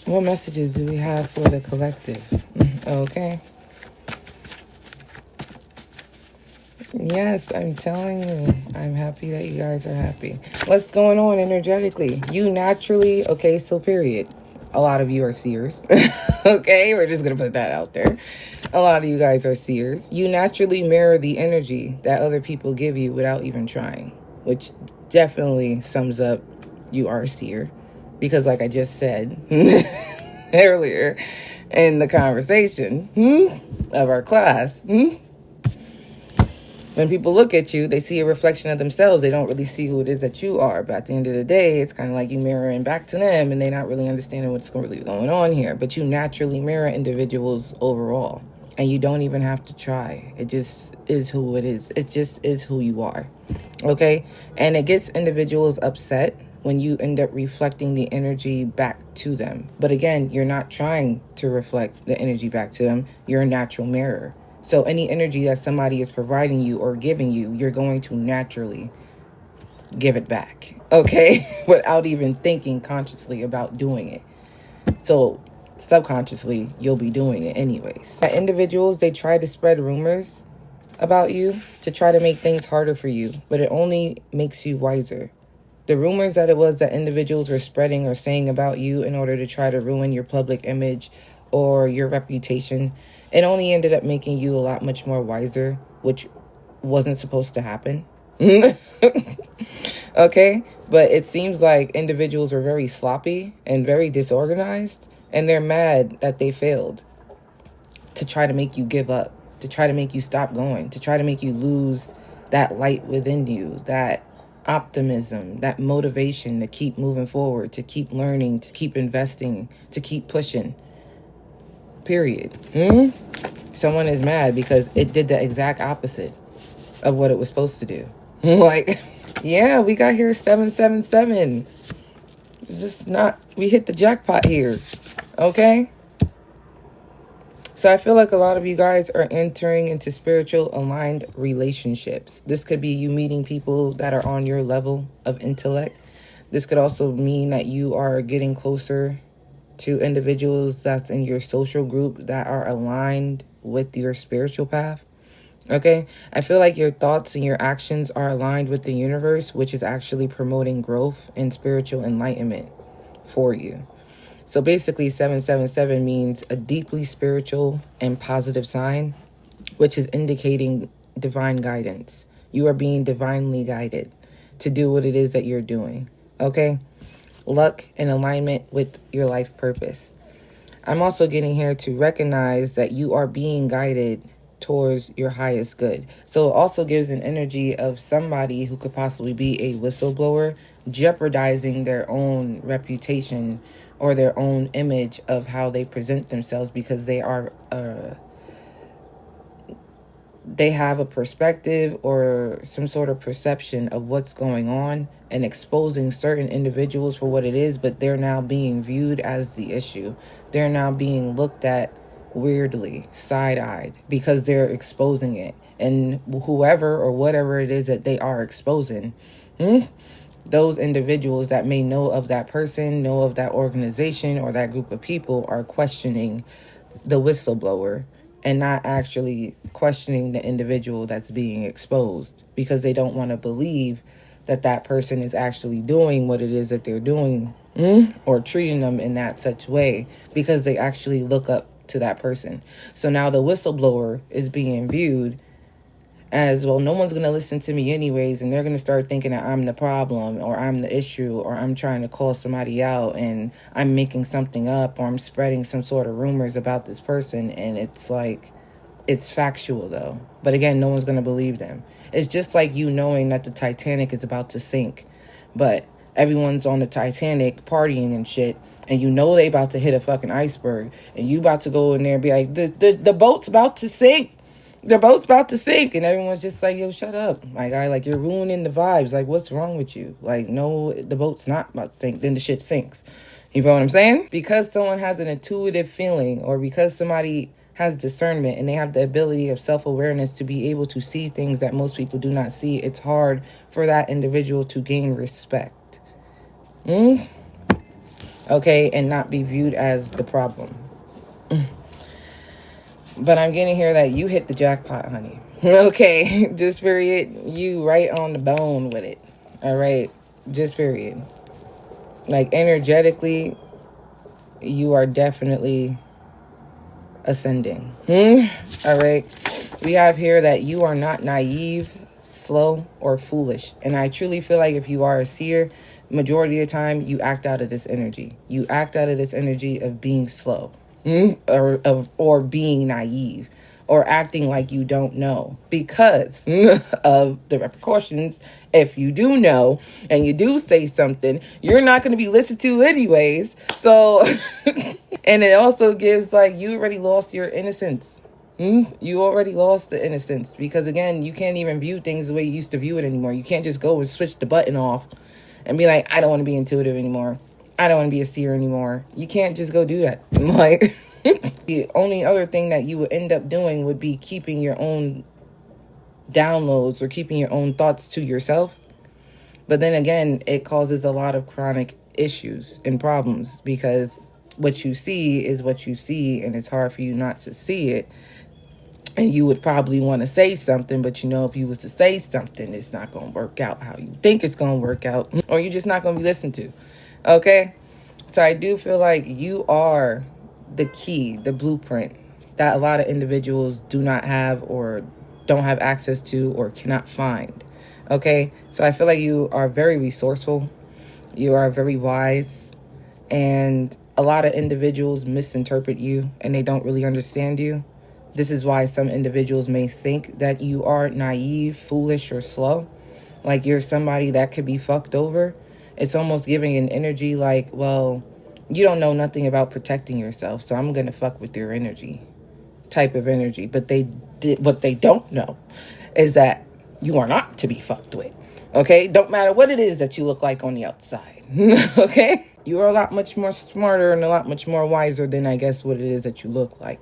What messages do we have for the collective? Okay. Yes, I'm telling you. I'm happy that you guys are happy. What's going on energetically? You naturally, okay, so period. A lot of you are seers. Okay, we're just going to put that out there. A lot of you guys are seers. You naturally mirror the energy that other people give you without even trying, which definitely sums up you are a seer. Because, like I just said earlier in the conversation of our class, when people look at you, they see a reflection of themselves. They don't really see who it is that you are. But at the end of the day, it's kind of like you mirroring back to them, and they're not really understanding what's really going on here. But you naturally mirror individuals overall, and you don't even have to try. It just is who it is. It just is who you are. Okay? And it gets individuals upset when you end up reflecting the energy back to them. But again, you're not trying to reflect the energy back to them. You're a natural mirror. So any energy that somebody is providing you or giving you, you're going to naturally give it back, okay? Without even thinking consciously about doing it. So subconsciously, you'll be doing it anyways. Individuals, they try to spread rumors about you to try to make things harder for you, but it only makes you wiser. The rumors that it was that individuals were spreading or saying about you in order to try to ruin your public image or your reputation, it only ended up making you a lot much more wiser, which wasn't supposed to happen. Okay? But it seems like individuals were very sloppy and very disorganized, and they're mad that they failed to try to make you give up, to try to make you stop going, to try to make you lose that light within you, that optimism, that motivation to keep moving forward, to keep learning, to keep investing, to keep pushing. Period. Someone is mad because it did the exact opposite of what it was supposed to do. Like, yeah, we got here 777. Is this not, we hit the jackpot here. Okay? So I feel like a lot of you guys are entering into spiritual aligned relationships. This could be you meeting people that are on your level of intellect. This could also mean that you are getting closer to individuals that's in your social group that are aligned with your spiritual path. Okay? I feel like your thoughts and your actions are aligned with the universe, which is actually promoting growth and spiritual enlightenment for you. So basically, 777 means a deeply spiritual and positive sign, which is indicating divine guidance. You are being divinely guided to do what it is that you're doing. Okay? Luck and alignment with your life purpose. I'm also getting here to recognize that you are being guided towards your highest good. So it also gives an energy of somebody who could possibly be a whistleblower, jeopardizing their own reputation or their own image of how they present themselves because they are they have a perspective or some sort of perception of what's going on and exposing certain individuals for what it is, but they're now being viewed as the issue. They're now being looked at weirdly, side-eyed, because they're exposing it. And whoever or whatever it is that they are exposing, those individuals that may know of that person, know of that organization or that group of people are questioning the whistleblower and not actually questioning the individual that's being exposed because they don't want to believe that that person is actually doing what it is that they're doing or treating them in that such way because they actually look up to that person. So now the whistleblower is being viewed as, well, no one's going to listen to me anyways, and they're going to start thinking that I'm the problem or I'm the issue or I'm trying to call somebody out and I'm making something up or I'm spreading some sort of rumors about this person. And it's like, it's factual though. But again, no one's going to believe them. It's just like you knowing that the Titanic is about to sink, but everyone's on the Titanic partying and shit, and you know they about to hit a fucking iceberg, and you about to go in there and be like, the boat's about to sink. The boat's about to sink, and everyone's just like, yo, shut up, my guy. Like, you're ruining the vibes. Like, what's wrong with you? Like, no, the boat's not about to sink. Then the shit sinks. You feel what I'm saying? Because someone has an intuitive feeling, or because somebody has discernment and they have the ability of self-awareness to be able to see things that most people do not see, it's hard for that individual to gain respect. okay, and not be viewed as the problem. But I'm getting here that you hit the jackpot, honey. Okay, just period. You right on the bone with it. All right, just period. Like energetically, you are definitely ascending. All right. We have here that you are not naive, slow, or foolish. And I truly feel like if you are a seer, majority of the time you act out of this energy. You act out of this energy of being slow, or being naive, or acting like you don't know because of the repercussions. If you do know and you do say something, you're not going to be listened to anyways. So and it also gives like you already lost your innocence. You already lost the innocence because again, you can't even view things the way you used to view it anymore. You can't just go and switch the button off and be like, I don't want to be intuitive anymore. I don't want to be a seer anymore. You can't just go do that. Like the only other thing that you would end up doing would be keeping your own downloads or keeping your own thoughts to yourself. But then again, it causes a lot of chronic issues and problems because what you see is what you see, and it's hard for you not to see it. And you would probably want to say something, but you know, if you was to say something, it's not going to work out how you think it's going to work out, or you're just not going to be listened to. Okay? So I do feel like you are the key, the blueprint that a lot of individuals do not have or don't have access to or cannot find. Okay? So I feel like you are very resourceful. You are very wise. And a lot of individuals misinterpret you and they don't really understand you. This is why some individuals may think that you are naive, foolish, or slow. Like you're somebody that could be fucked over. It's almost giving an energy like, well, you don't know nothing about protecting yourself, so I'm going to fuck with your energy type of energy. But what they don't know is that you are not to be fucked with. Okay? Don't matter what it is that you look like on the outside. Okay? You are a lot much more smarter and a lot much more wiser than I guess what it is that you look like.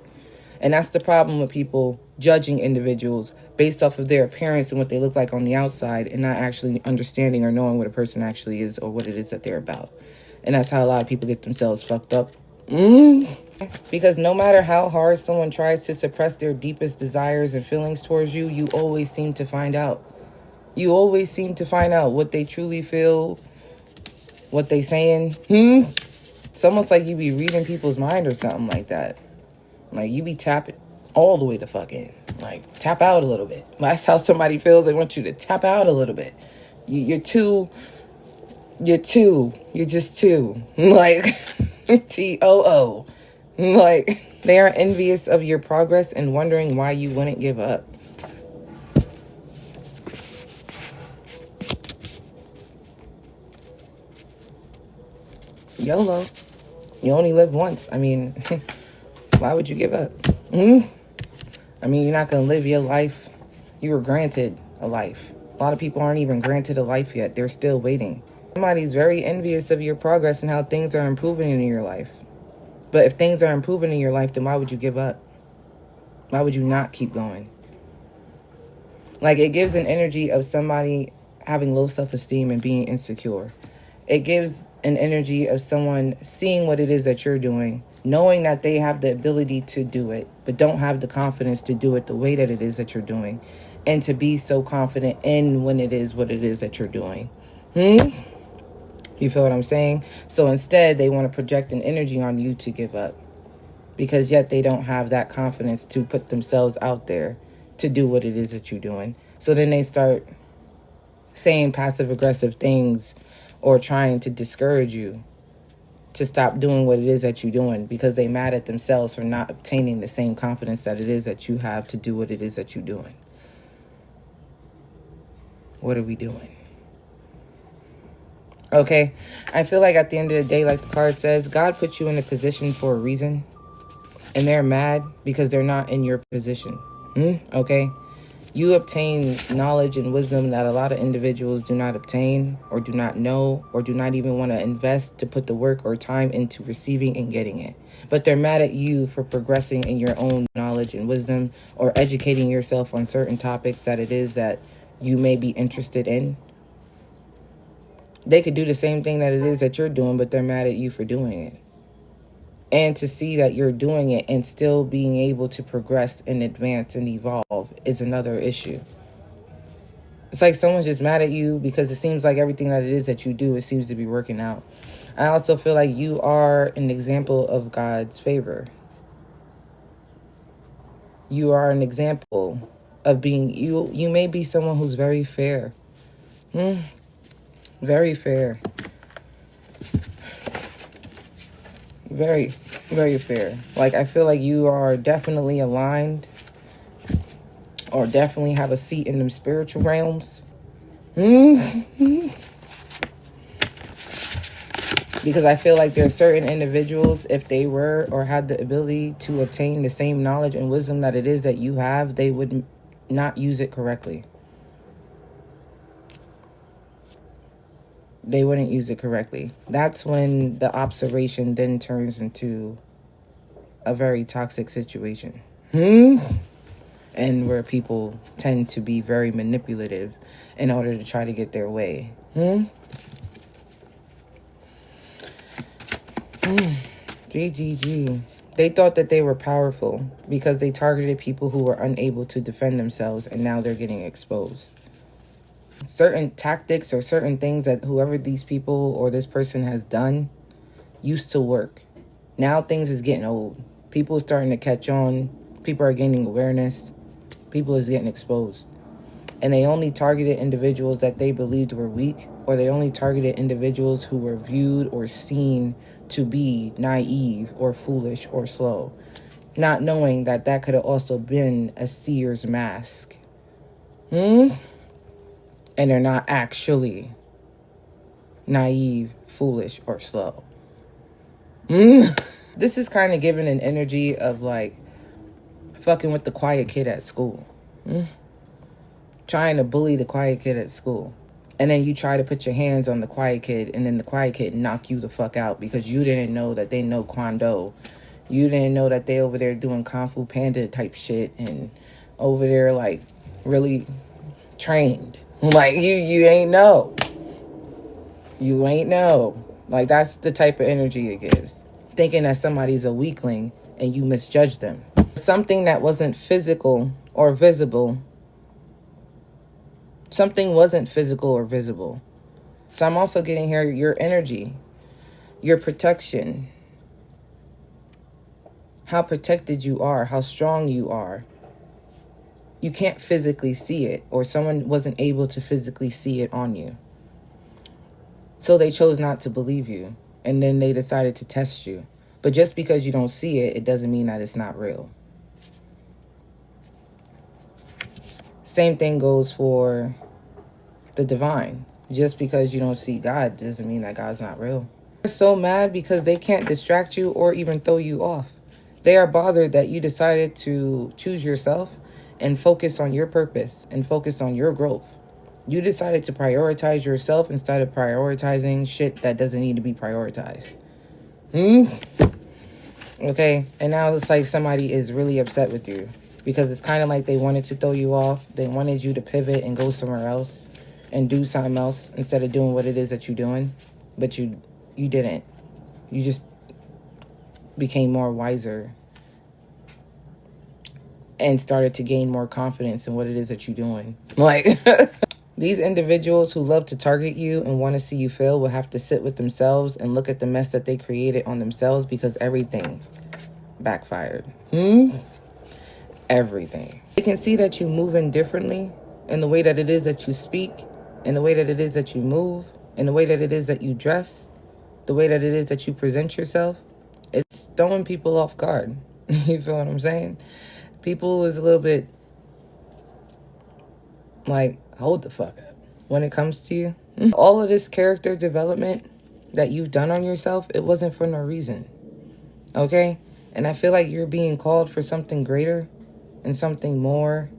And that's the problem with people judging individuals based off of their appearance and what they look like on the outside and not actually understanding or knowing what a person actually is or what it is that they're about. And that's how a lot of people get themselves fucked up. Because no matter how hard someone tries to suppress their deepest desires and feelings towards you, you always seem to find out. You always seem to find out what they truly feel, what they saying. It's almost like you be reading people's mind or something like that. Like, you be tapping all the way to fuck in. Like, tap out a little bit. That's how somebody feels. They want you to tap out a little bit. You're just too. Like, TOO. Like, they are envious of your progress and wondering why you wouldn't give up. YOLO. You only live once. I mean, why would you give up? I mean, you're not going to live your life. You were granted a life. A lot of people aren't even granted a life yet. They're still waiting. Somebody's very envious of your progress and how things are improving in your life. But if things are improving in your life, then why would you give up? Why would you not keep going? Like, it gives an energy of somebody having low self-esteem and being insecure. It gives an energy of someone seeing what it is that you're doing, knowing that they have the ability to do it, but don't have the confidence to do it the way that it is that you're doing, and to be so confident in when it is what it is that you're doing. You feel what I'm saying? So instead, they want to project an energy on you to give up, because yet they don't have that confidence to put themselves out there to do what it is that you're doing. So then they start saying passive-aggressive things or trying to discourage you to stop doing what it is that you're doing because they mad at themselves for not obtaining the same confidence that it is that you have to do what it is that you're doing. What are we doing? Okay, I feel like at the end of the day, like the card says, God put you in a position for a reason, and they're mad because they're not in your position. Okay? You obtain knowledge and wisdom that a lot of individuals do not obtain or do not know or do not even want to invest to put the work or time into receiving and getting it. But they're mad at you for progressing in your own knowledge and wisdom or educating yourself on certain topics that it is that you may be interested in. They could do the same thing that it is that you're doing, but they're mad at you for doing it. And to see that you're doing it and still being able to progress and advance and evolve is another issue. It's like someone's just mad at you because it seems like everything that it is that you do, it seems to be working out. I also feel like you are an example of God's favor. You are an example of being, you may be someone who's very fair. Very fair. Very, very fair. Like, I feel like you are definitely aligned or definitely have a seat in them spiritual realms. Because I feel like there are certain individuals, if they were or had the ability to obtain the same knowledge and wisdom that it is that you have, they would not use it correctly. They wouldn't use it correctly. That's when the observation then turns into a very toxic situation. And where people tend to be very manipulative in order to try to get their way. GGG. They thought that they were powerful because they targeted people who were unable to defend themselves, and now they're getting exposed. Certain tactics or certain things that whoever these people or this person has done used to work. Now things is getting old. People are starting to catch on. People are gaining awareness. People is getting exposed. And they only targeted individuals that they believed were weak, or they only targeted individuals who were viewed or seen to be naive or foolish or slow, not knowing that that could have also been a seer's mask. And they're not actually naive, foolish, or slow. This is kind of giving an energy of like fucking with the quiet kid at school. Trying to bully the quiet kid at school. And then you try to put your hands on the quiet kid, and then the quiet kid knock you the fuck out because you didn't know that they know Kwando. You didn't know that they over there doing Kung Fu Panda type shit and over there like really trained. Like you ain't know. You ain't know. Like that's the type of energy it gives. Thinking that somebody's a weakling and you misjudge them. Something that wasn't physical or visible. Something wasn't physical or visible. So I'm also getting here your energy, your protection, how protected you are, how strong you are. You can't physically see it, or someone wasn't able to physically see it on you. So they chose not to believe you, and then they decided to test you. But just because you don't see it, it doesn't mean that it's not real. Same thing goes for the divine. Just because you don't see God doesn't mean that God's not real. They're so mad because they can't distract you or even throw you off. They are bothered that you decided to choose yourself and focus on your purpose and focus on your growth. You decided to prioritize yourself instead of prioritizing shit that doesn't need to be prioritized. Okay, and now it's like somebody is really upset with you because it's kind of like they wanted to throw you off. They wanted you to pivot and go somewhere else and do something else instead of doing what it is that you're doing. But you didn't. You just became more wiser and started to gain more confidence in what it is that you're doing. Like, these individuals who love to target you and want to see you fail will have to sit with themselves and look at the mess that they created on themselves because everything backfired. Everything. They can see that you're moving differently in the way that it is that you speak, in the way that it is that you move, in the way that it is that you dress, the way that it is that you present yourself. It's throwing people off guard. You feel what I'm saying? People is a little bit like, hold the fuck up when it comes to you. All of this character development that you've done on yourself, it wasn't for no reason. Okay? And I feel like you're being called for something greater and something more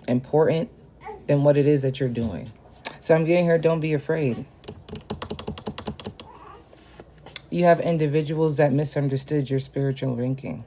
important than what it is that you're doing. So I'm getting here, don't be afraid. You have individuals that misunderstood your spiritual ranking.